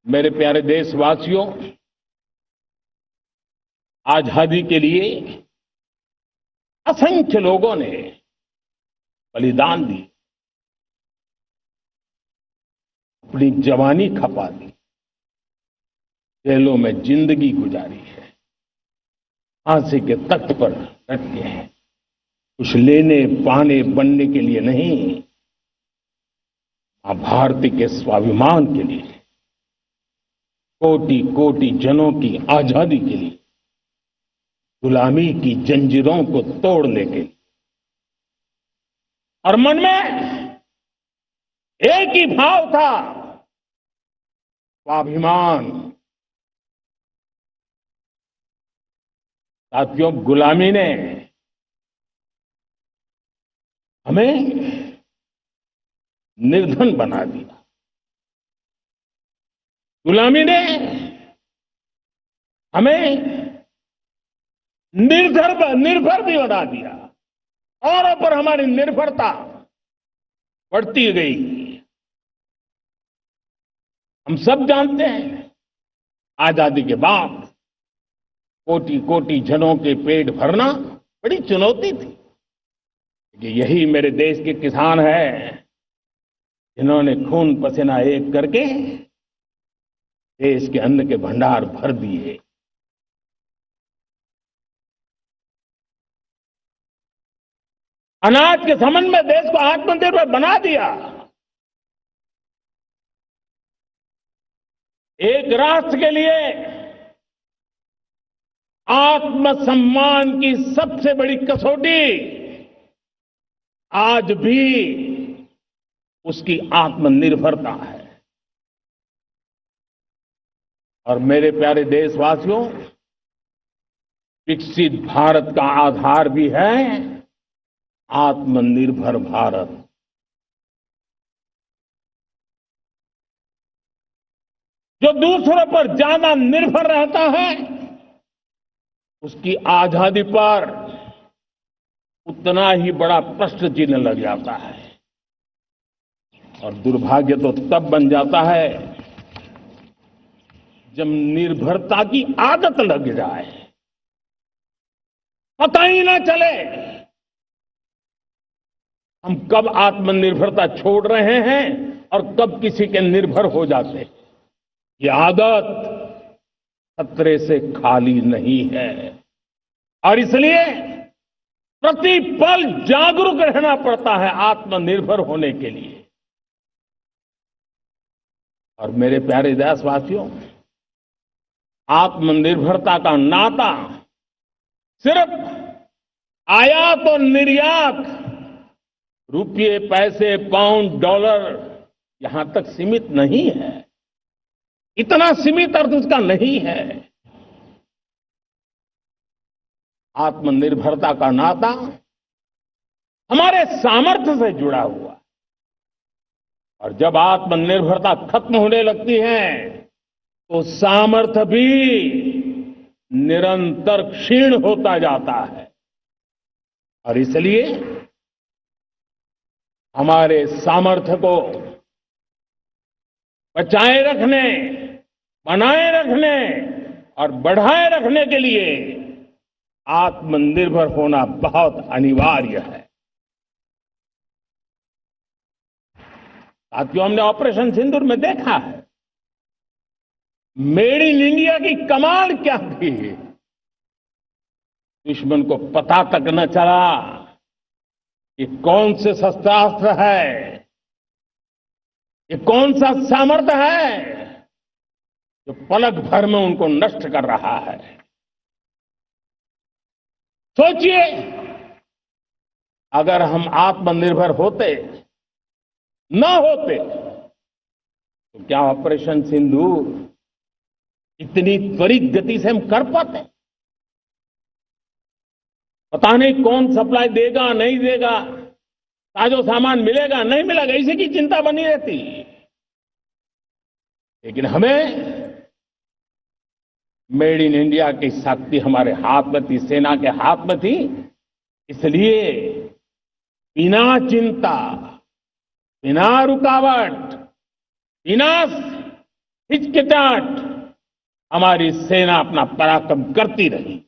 मेरे प्यारे देशवासियों, आजादी के लिए असंख्य लोगों ने बलिदान दी, अपनी जवानी खपा दी, जेलों में जिंदगी गुजारी है, फांसी के तख्त पर लटके हैं। कुछ लेने पाने बनने के लिए नहीं, मां भारती के स्वाभिमान के लिए, कोटि कोटि जनों की आजादी के लिए, गुलामी की जंजीरों को तोड़ने के लिए। और मन में एक ही भाव था, स्वाभिमान। साथियों, गुलामी ने हमें निर्धन बना दिया, गुलामी ने हमें निर्भर भी बना दिया, औरों पर हमारी निर्भरता बढ़ती गई। हम सब जानते हैं, आजादी के बाद कोटि कोटि जनों के पेट भरना बड़ी चुनौती थी। यही मेरे देश के किसान हैं जिन्होंने खून पसीना एक करके देश के अन्न के भंडार भर दिए। अनाज के संबंध में देश को आत्मनिर्भर बना दिया। एक राष्ट्र के लिए आत्मसम्मान की सबसे बड़ी कसौटी आज भी उसकी आत्मनिर्भरता है। और मेरे प्यारे देशवासियों, विकसित भारत का आधार भी है आत्मनिर्भर भारत। जो दूसरों पर ज्यादा निर्भर रहता है, उसकी आजादी पर उतना ही बड़ा प्रश्न चिन्ह लग जाता है। और दुर्भाग्य तो तब बन जाता है जब निर्भरता की आदत लग जाए, पता ही ना चले हम कब आत्मनिर्भरता छोड़ रहे हैं और कब किसी के निर्भर हो जाते हैं। ये आदत खतरे से खाली नहीं है और इसलिए प्रतिपल जागरूक रहना पड़ता है आत्मनिर्भर होने के लिए। और मेरे प्यारे देशवासियों, आत्मनिर्भरता का नाता सिर्फ आयात और निर्यात, रुपये, पैसे, पाउंड, डॉलर यहां तक सीमित नहीं है। इतना सीमित अर्थ उसका नहीं है। आत्मनिर्भरता का नाता हमारे सामर्थ्य से जुड़ा हुआ है। और जब आत्मनिर्भरता खत्म होने लगती है तो सामर्थ्य भी निरंतर क्षीण होता जाता है। और इसलिए हमारे सामर्थ्य को बचाए रखने, बनाए रखने और बढ़ाए रखने के लिए आत्मनिर्भर होना बहुत अनिवार्य है। साथियों, हमने ऑपरेशन सिंदूर में देखा है मेड इन इंडिया की कमाल क्या थी। दुश्मन को पता तक न चला कि कौन से शस्त्रास्त्र है, ये कौन सा सामर्थ्य है जो पलक भर में उनको नष्ट कर रहा है। सोचिए, अगर हम आत्मनिर्भर होते, न होते, तो क्या ऑपरेशन सिंदूर इतनी त्वरित गति से हम कर पाते? पता नहीं कौन सप्लाई देगा, नहीं देगा, साजो सामान मिलेगा, नहीं मिलेगा, इसी की चिंता बनी रहती। लेकिन हमें मेड इन इंडिया की शक्ति हमारे हाथ में थी, सेना के हाथ में थी। इसलिए बिना चिंता, बिना रुकावट, बिना हिचकिचाहट हमारी सेना अपना पराक्रम करती रही।